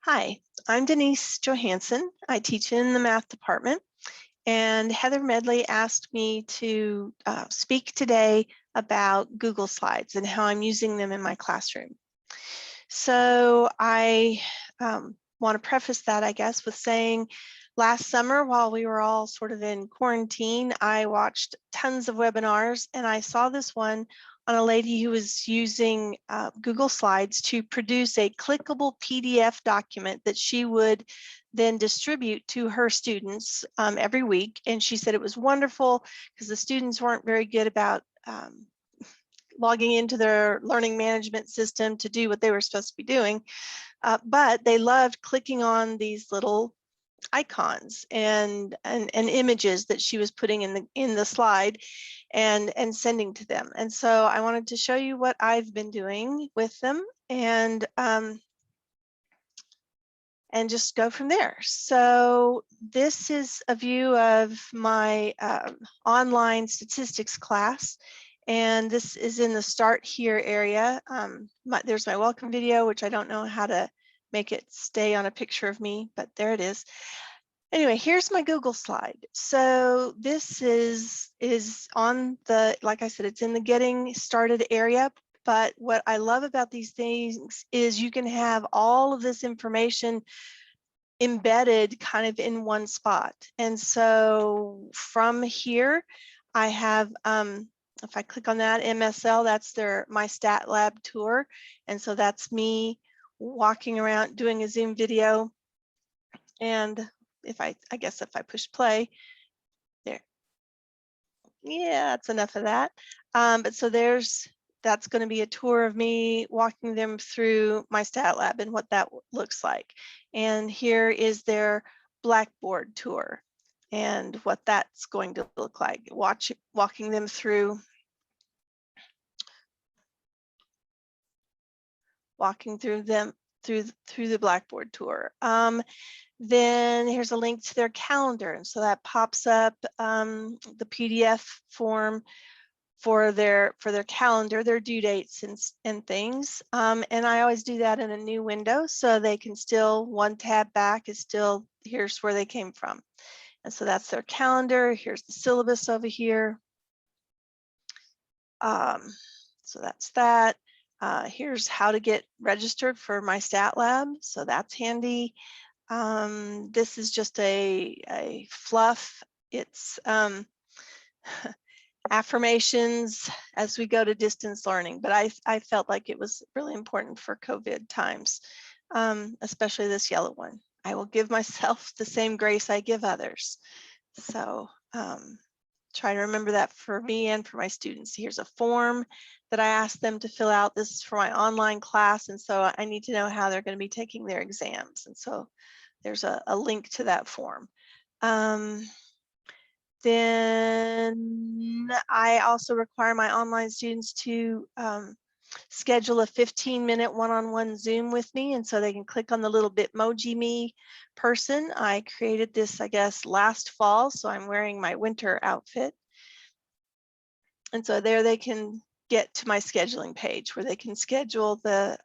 Hi, I'm Denise Johansen. I teach in the math department, and Heather Medley asked me to speak today about Google Slides and how I'm using them in my classroom. So I want to preface that, I guess, with saying last summer, while we were all sort of in quarantine, I watched tons of webinars, and I saw this one on a lady who was using Google Slides to produce a clickable PDF document that she would then distribute to her students every week. And she said it was wonderful because the students weren't very good about logging into their learning management system to do what they were supposed to be doing. But they loved clicking on these little icons and images that she was putting in the slide and sending to them. And so I wanted to show you what I've been doing with them and just go from there. So this is a view of my online statistics class. And this is in the Start Here area. There's my welcome video, which I don't know how to make it stay on a picture of me, but there it is. Anyway, here's my Google slide. So this is on the, like I said, it's in the getting started area. But what I love about these things is you can have all of this information embedded kind of in one spot. And so from here, I have, if I click on that MSL, that's my stat lab tour. And so that's me walking around doing a Zoom video. And if I guess if I push play, there, yeah, that's enough of that. But so that's going to be a tour of me walking them through my stat lab and what that looks like. And here is their Blackboard tour and what that's going to look like. Walking them through the Blackboard tour. Then here's a link to their calendar, and so that pops up the PDF form for their calendar, their due dates and things. And I always do that in a new window so they can still, one tab back is still, here's where they came from. And so that's their calendar. Here's the syllabus over here. So that's that. Here's how to get registered for my stat lab. So that's handy. This is just a fluff. It's affirmations as we go to distance learning, but I felt like it was really important for COVID times, especially this yellow one. I will give myself the same grace I give others. So try to remember that for me and for my students. Here's a form that I asked them to fill out. This is for my online class, and so I need to know how they're going to be taking their exams. And so there's a link to that form. Then I also require my online students to schedule a 15-minute one-on-one Zoom with me, and so they can click on the little Bitmoji me person. I created this, I guess, last fall, so I'm wearing my winter outfit. And so there they can get to my scheduling page where they can schedule the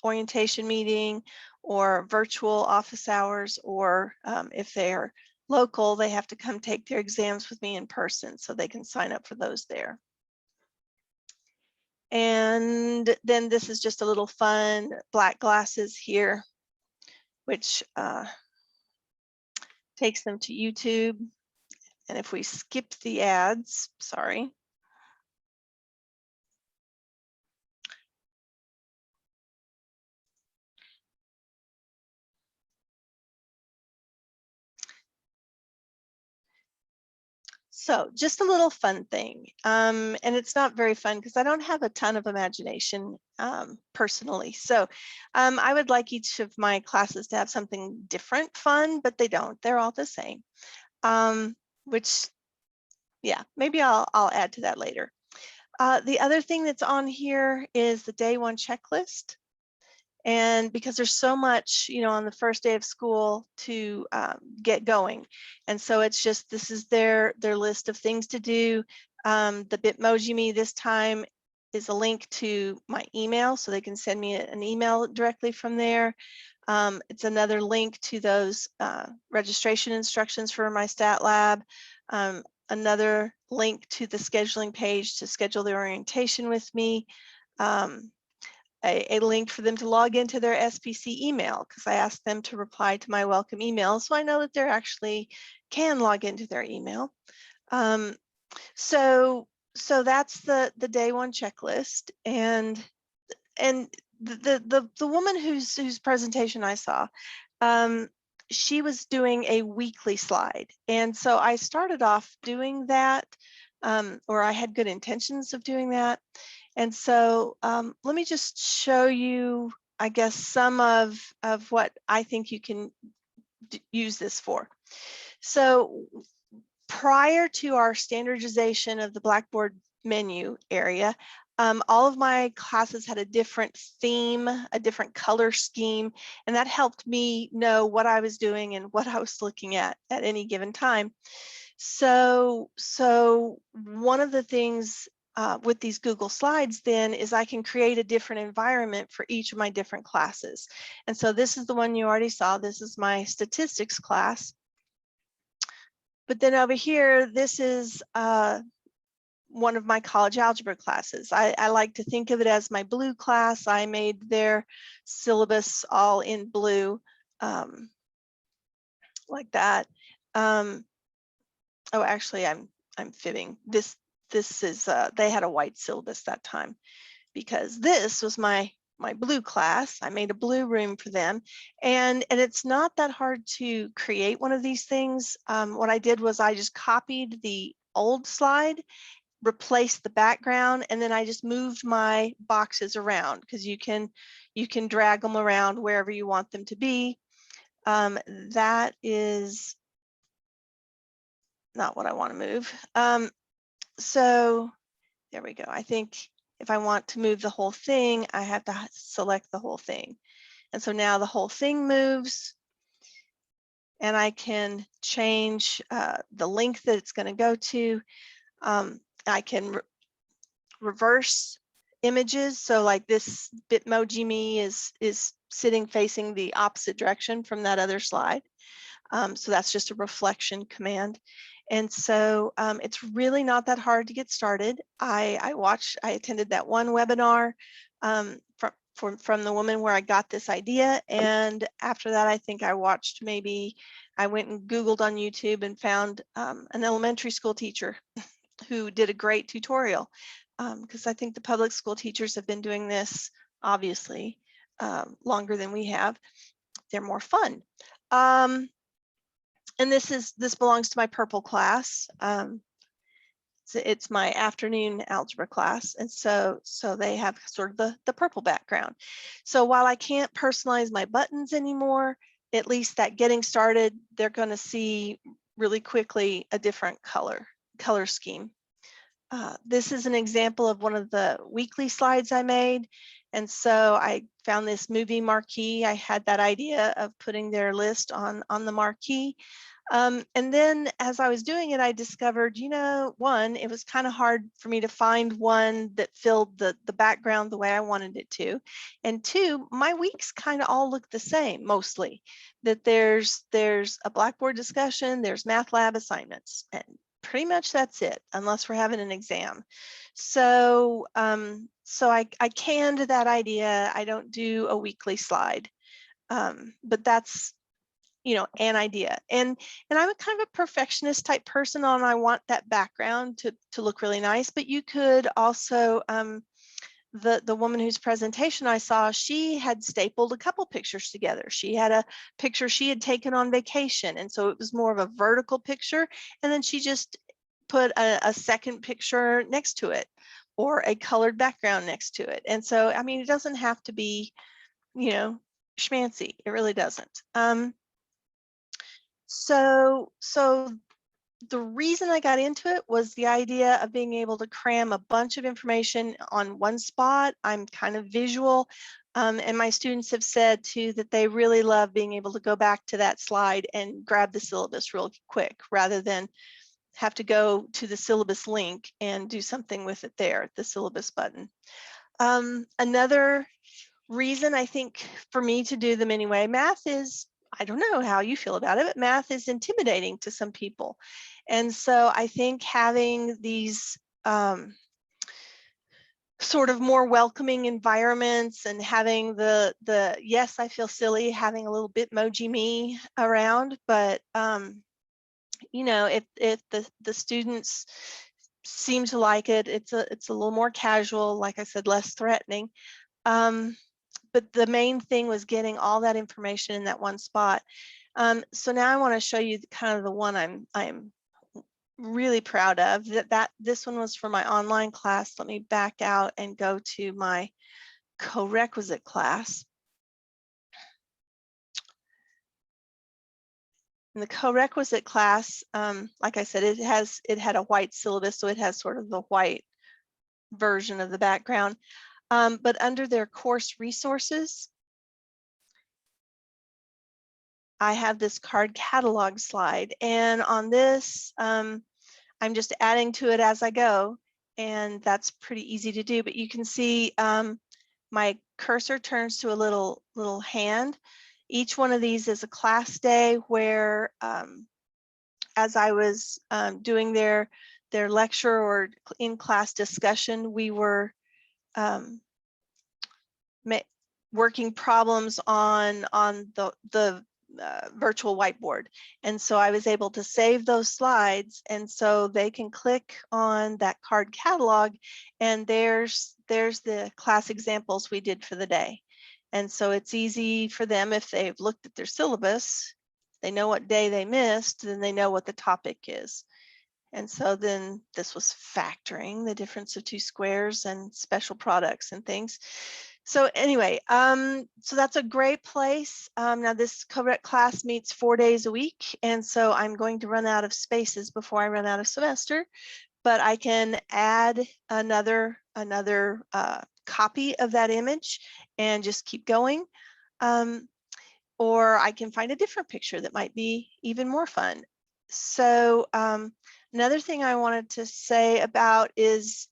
orientation meeting or virtual office hours, or if they're local, they have to come take their exams with me in person, so they can sign up for those there. And then this is just a little fun black glasses here, which takes them to YouTube. And if we skip the ads, sorry. So just a little fun thing. And it's not very fun because I don't have a ton of imagination personally. So I would like each of my classes to have something different fun, but they don't. They're all the same. Which, yeah, maybe I'll add to that later. The other thing that's on here is the day one checklist. And because there's so much, on the first day of school to get going. And so it's just, this is their list of things to do. The Bitmoji me this time is a link to my email, so they can send me an email directly from there. It's another link to those registration instructions for my stat lab. Another link to the scheduling page to schedule the orientation with me. A link for them to log into their SPC email, because I asked them to reply to my welcome email, so I know that they actually can log into their email. So that's the day one checklist, and the woman whose presentation I saw, she was doing a weekly slide, and so I started off doing that, or I had good intentions of doing that. And so let me just show you, I guess, some of what I think you can use this for. So prior to our standardization of the Blackboard menu area, all of my classes had a different theme, a different color scheme, and that helped me know what I was doing and what I was looking at any given time. So one of the things with these Google Slides then is I can create a different environment for each of my different classes. And so this is the one you already saw. This is my statistics class. But then over here, this is one of my college algebra classes. I like to think of it as my blue class. I made their syllabus all in blue, like that. Oh, actually, I'm fibbing. This is they had a white syllabus that time, because this was my blue class. I made a blue room for them, and it's not that hard to create one of these things. What I did was I just copied the old slide, replaced the background, and then I just moved my boxes around, because you can drag them around wherever you want them to be. That is not what I want to move. So there we go. I think if I want to move the whole thing, I have to select the whole thing. And so now the whole thing moves, and I can change the link that it's going to go to. I can reverse images. So like this Bitmoji me is sitting facing the opposite direction from that other slide. So that's just a reflection command. And so it's really not that hard to get started. I attended that one webinar from the woman where I got this idea. And after that, I think I watched, maybe I went and Googled on YouTube and found an elementary school teacher who did a great tutorial, because I think the public school teachers have been doing this, obviously, longer than we have. They're more fun. And this belongs to my purple class. It's my afternoon algebra class, and so they have sort of the purple background. So while I can't personalize my buttons anymore, at least that getting started, they're going to see really quickly a different color scheme. This is an example of one of the weekly slides I made. And so I found this movie marquee. I had that idea of putting their list on the marquee. And then as I was doing it, I discovered, one, it was kind of hard for me to find one that filled the background the way I wanted it to. And two, my weeks kind of all look the same, mostly. That there's a Blackboard discussion, there's math lab assignments, and pretty much that's it, unless we're having an exam. So I canned that idea. I don't do a weekly slide, but that's an idea. And I'm a kind of a perfectionist type person, and I want that background to look really nice. But you could also, the woman whose presentation I saw, she had stapled a couple pictures together. She had a picture she had taken on vacation, and so it was more of a vertical picture, and then she just put a second picture next to it, or a colored background next to it. And so, I mean, it doesn't have to be, schmancy. It really doesn't. So the reason I got into it was the idea of being able to cram a bunch of information on one spot. I'm kind of visual, and my students have said too that they really love being able to go back to that slide and grab the syllabus real quick, rather than have to go to the syllabus link and do something with it there, the syllabus button. Another reason I think for me to do them anyway, math is, I don't know how you feel about it, but math is intimidating to some people. And so I think having these sort of more welcoming environments and having the yes, I feel silly, having a little Bitmoji me around, but you know, if the students seem to like it, it's a little more casual, like I said, less threatening. But the main thing was getting all that information in that one spot. So now I want to show you kind of the one I'm really proud of. This one was for my online class. Let me back out and go to my co-requisite class. In the co-requisite class, like I said, it had a white syllabus, so it has sort of the white version of the background. But under their course resources, I have this card catalog slide, and on this, I'm just adding to it as I go, and that's pretty easy to do. But you can see my cursor turns to a little hand. Each one of these is a class day where, as I was doing their lecture or in-class discussion, we were working problems on the virtual whiteboard. And so I was able to save those slides, and so they can click on that card catalog, and there's the class examples we did for the day. And so it's easy for them if they've looked at their syllabus, they know what day they missed, then they know what the topic is. And so then this was factoring the difference of two squares and special products and things. So anyway, so that's a great place. Now this co-rec class meets 4 days a week, and so I'm going to run out of spaces before I run out of semester, but I can add another copy of that image and just keep going. Or I can find a different picture that might be even more fun. So another thing I wanted to say about is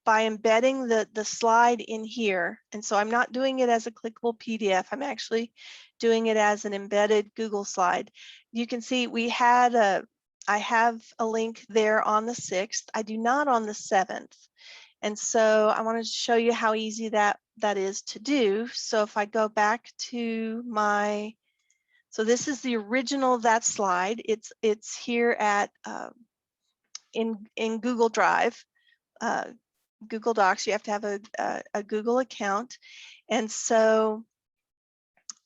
by embedding the slide in here, and so I'm not doing it as a clickable PDF, I'm actually doing it as an embedded Google slide. You can see I have a link there on the 6th. I do not on the 7th. And so I wanted to show you how easy that is to do. So if I go back to my, so this is the original of that slide. It's here at in Google Drive, Google Docs. You have to have a Google account, and so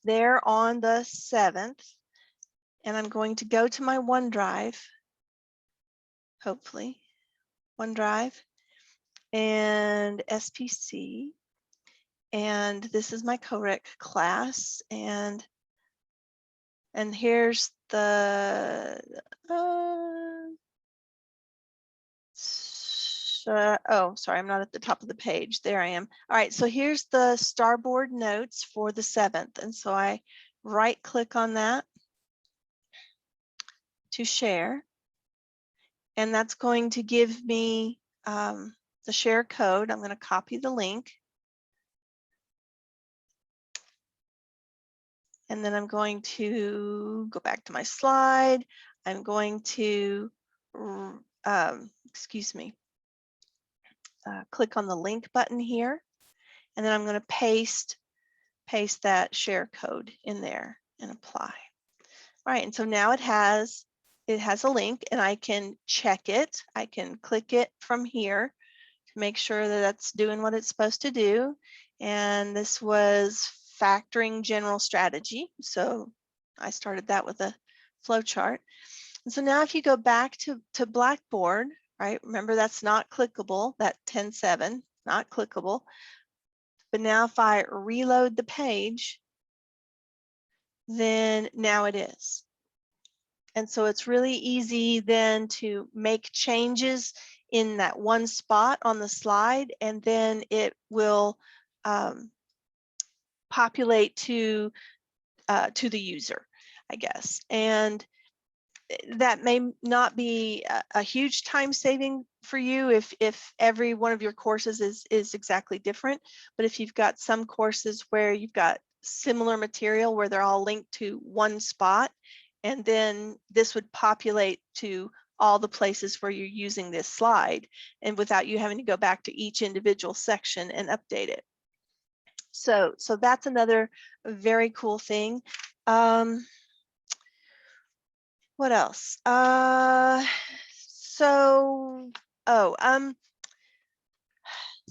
they're on the 7th, and I'm going to go to my OneDrive, hopefully OneDrive and SPC, and this is my co-rec class, and here's the oh, sorry, I'm not at the top of the page. There I am. All right, so here's the Starboard notes for the 7th. And so I right click on that to share. And that's going to give me the share code. I'm going to copy the link. And then I'm going to go back to my slide. I'm going to, excuse me, click on the link button here, and then I'm going to paste that share code in there and apply. All right, and so now it has a link, and I can check it. I can click it from here to make sure that that's doing what it's supposed to do. And this was factoring general strategy, so I started that with a flow chart. And so now if you go back to Blackboard, right, remember that's not clickable, that 10.7, not clickable. But now if I reload the page, then now it is. And so it's really easy then to make changes in that one spot on the slide, and then it will populate to the user, I guess. And that may not be a huge time saving for you if every one of your courses is exactly different. But if you've got some courses where you've got similar material where they're all linked to one spot, and then this would populate to all the places where you're using this slide, and without you having to go back to each individual section and update it. So that's another very cool thing. What else? So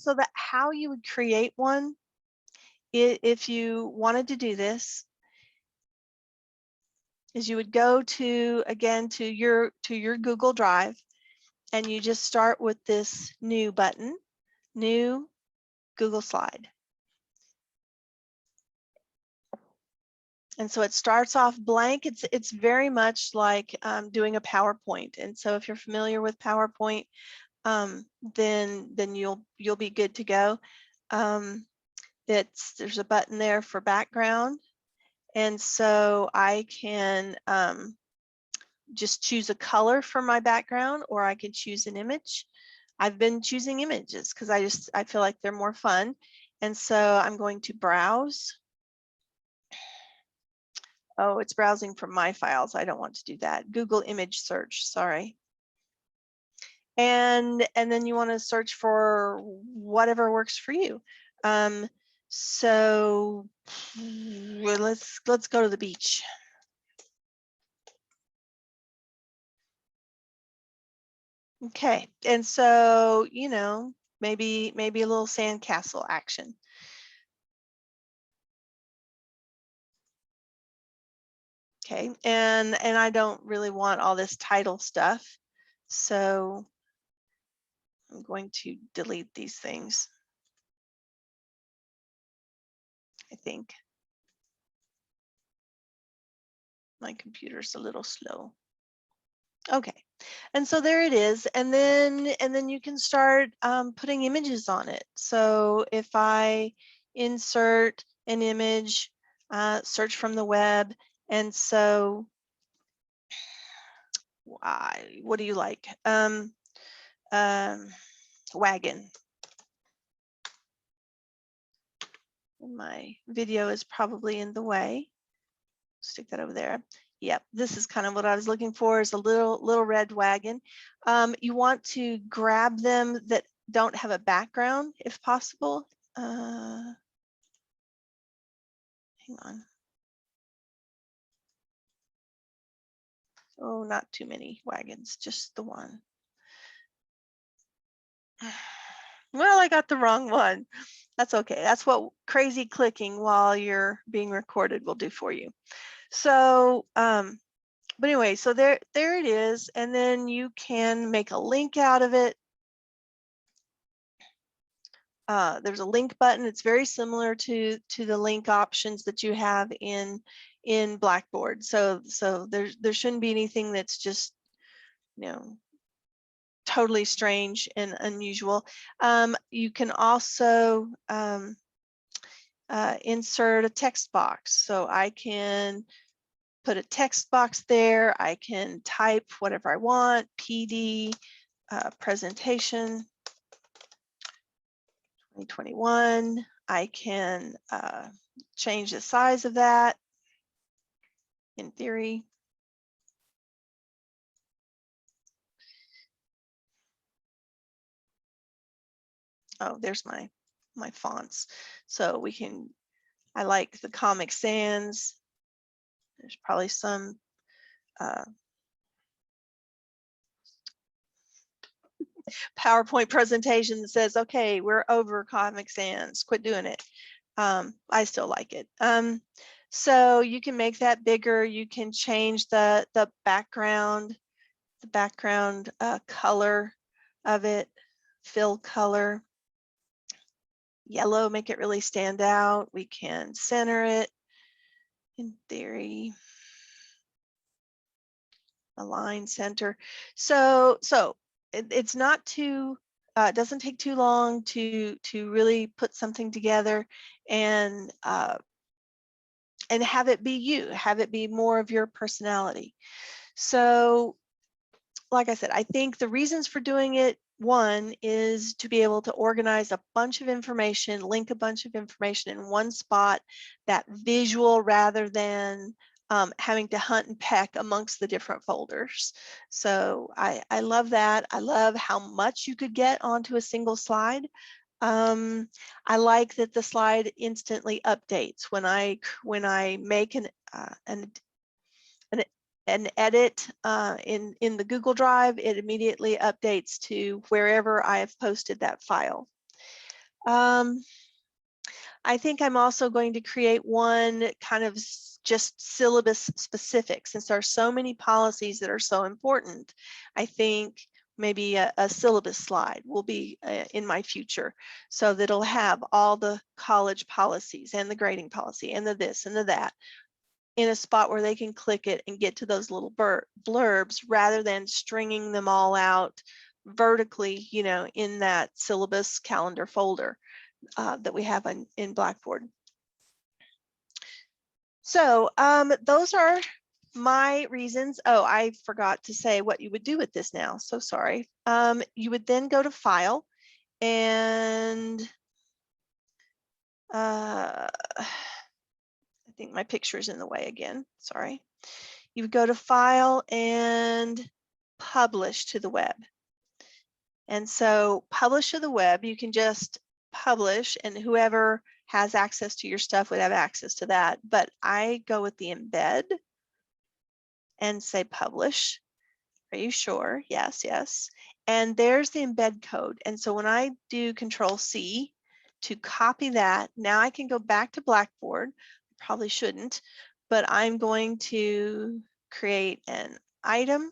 that how you would create one, if you wanted to do this, is you would go to, again, to your Google Drive, and you just start with this new button, new Google slide. And so it starts off blank. It's very much like doing a PowerPoint. And so if you're familiar with PowerPoint, then you'll be good to go. There's a button there for background, and so I can just choose a color for my background, or I can choose an image. I've been choosing images because I feel like they're more fun, and so I'm going to browse. Oh, it's browsing from my files. I don't want to do that. Google image search, sorry. And then you want to search for whatever works for you. So let's go to the beach. Okay, and so, you know, maybe a little sandcastle action. Okay, and I don't really want all this title stuff, so I'm going to delete these things, I think. My computer's a little slow. Okay, and so there it is, and then you can start putting images on it. So if I insert an image, search from the web, and so what do you like? Wagon. My video is probably in the way. Stick that over there. Yep, this is kind of what I was looking for, is a little red wagon. You want to grab them that don't have a background if possible. Hang on. Oh, not too many wagons, just the one. Well, I got the wrong one. That's okay. That's what crazy clicking while you're being recorded will do for you. So, but anyway, so there it is, and then you can make a link out of it. There's a link button. It's very similar to the link options that you have in Blackboard. So there shouldn't be anything that's just, you know, totally strange and unusual. You can also insert a text box. So I can put a text box there. I can type whatever I want, PD, presentation 2021. I can change the size of that in theory. Oh, there's my fonts. So we can, I like the Comic Sans. There's probably some PowerPoint presentation that says, okay, we're over Comic Sans, quit doing it. I still like it. So you can make that bigger. You can change the background, color of it, fill color. Yellow, make it really stand out. We can center it in theory. Align center. So it's not too, it doesn't take too long to really put something together and have it be you, have it be more of your personality. So like I said, I think the reasons for doing it, one is to be able to organize a bunch of information, link a bunch of information in one spot, that visual rather than having to hunt and peck amongst the different folders. So I love that. I love how much you could get onto a single slide. I like that the slide instantly updates when I make an edit in the Google Drive. It immediately updates to wherever I have posted that file. I think I'm also going to create one kind of just syllabus specific, since there are so many policies that are so important. I think maybe a syllabus slide will be in my future, so that it'll have all the college policies and the grading policy and the this and the that in a spot where they can click it and get to those little blurbs, rather than stringing them all out vertically, you know, in that syllabus calendar folder that we have in Blackboard. So those are my reasons. Oh, I forgot to say what you would do with this now. So sorry. You would then go to File and I think my picture is in the way again. Sorry. You would go to File and Publish to the web. And so Publish to the web, you can just publish, and whoever has access to your stuff would have access to that. But I go with the embed and say Publish. Are you sure? Yes, yes. And there's the embed code. And so when I do Control C to copy that, now I can go back to Blackboard. Probably shouldn't, but I'm going to create an item.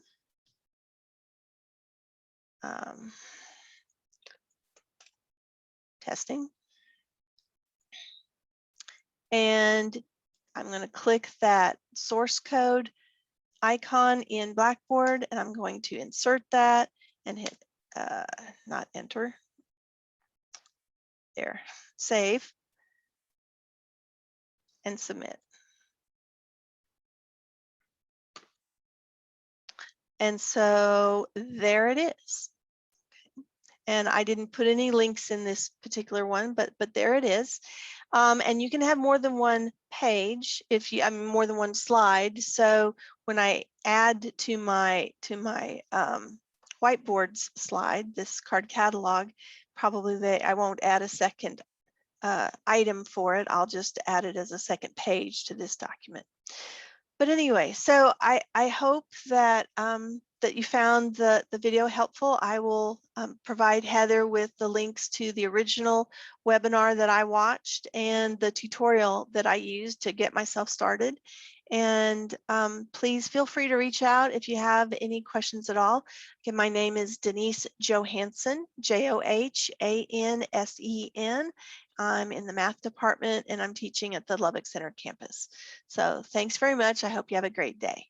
Testing. And I'm going to click that source code icon in Blackboard, and I'm going to insert that and hit not enter. There, save and submit. And so there it is. And I didn't put any links in this particular one, but there it is. And you can have more than one page if you, I mean, more than one slide. So when I add to my whiteboards slide, this card catalog, probably I won't add a second item for it. I'll just add it as a second page to this document. But anyway, so I hope that that you found the video helpful. I will provide Heather with the links to the original webinar that I watched and the tutorial that I used to get myself started. And please feel free to reach out if you have any questions at all. Again, my name is Denise Johansen, Johansen. I'm in the math department and I'm teaching at the Lubbock Center campus. So thanks very much. I hope you have a great day.